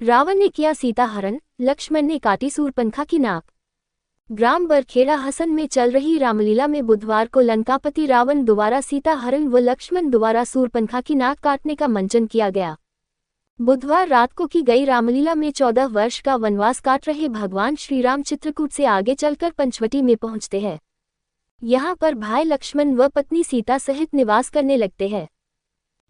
रावण ने किया सीता हरण, लक्ष्मण ने काटी सूर्पनखा की नाक। ग्राम बरखेड़ा हसन में चल रही रामलीला में बुधवार को लंकापति रावण द्वारा सीता हरण व लक्ष्मण द्वारा सूर्पनखा की नाक काटने का मंचन किया गया। बुधवार रात को की गई रामलीला में 14 वर्ष का वनवास काट रहे भगवान श्रीराम चित्रकूट से आगे चलकर पंचवटी में पहुंचते हैं। यहाँ पर भाई लक्ष्मण व पत्नी सीता सहित निवास करने लगते हैं।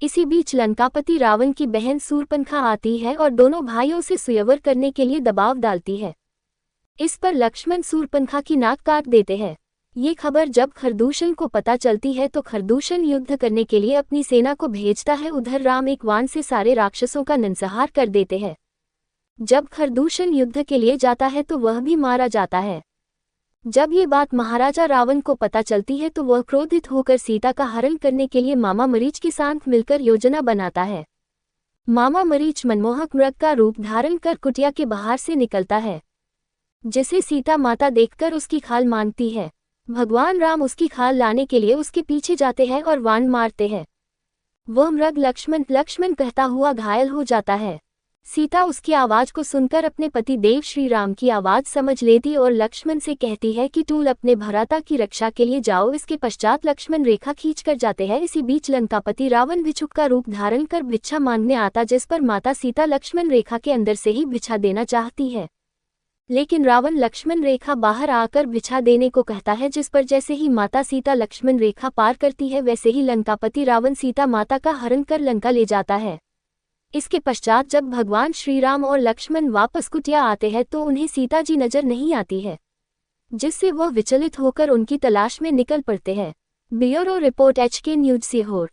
इसी बीच लंकापति रावण की बहन सूर्पनखा आती है और दोनों भाइयों से सुयवर करने के लिए दबाव डालती है। इस पर लक्ष्मण सूर्पनखा की नाक काट देते हैं। ये खबर जब खरदूषण को पता चलती है तो खरदूषण युद्ध करने के लिए अपनी सेना को भेजता है। उधर राम एक वाण से सारे राक्षसों का नंसहार कर देते हैं। जब खरदूषण युद्ध के लिए जाता है तो वह भी मारा जाता है। जब ये बात महाराजा रावण को पता चलती है तो वह क्रोधित होकर सीता का हरण करने के लिए मामा मरीच के साथ मिलकर योजना बनाता है। मामा मरीच मनमोहक मृग का रूप धारण कर कुटिया के बाहर से निकलता है, जिसे सीता माता देखकर उसकी खाल मांगती है। भगवान राम उसकी खाल लाने के लिए उसके पीछे जाते हैं और वाण मारते हैं। वह मृग लक्ष्मण कहता हुआ घायल हो जाता है। सीता उसकी आवाज को सुनकर अपने पति देव श्री राम की आवाज समझ लेती और लक्ष्मण से कहती है कि तुम अपने भ्राता की रक्षा के लिए जाओ। इसके पश्चात लक्ष्मण रेखा खींचकर जाते हैं। इसी बीच लंकापति रावण भिक्षुक का रूप धारण कर भिक्षा मांगने आता, जिस पर माता सीता लक्ष्मण रेखा के अंदर से ही भिक्षा देना चाहती है, लेकिन रावण लक्ष्मण रेखा बाहर आकर भिक्षा देने को कहता है, जिस पर जैसे ही माता सीता लक्ष्मण रेखा पार करती है वैसे ही लंकापति रावण सीता माता का हरण कर लंका ले जाता है। इसके पश्चात जब भगवान श्री राम और लक्ष्मण वापस कुटिया आते हैं तो उन्हें सीता जी नजर नहीं आती है, जिससे वह विचलित होकर उनकी तलाश में निकल पड़ते हैं। Bureau report HK news Sehore.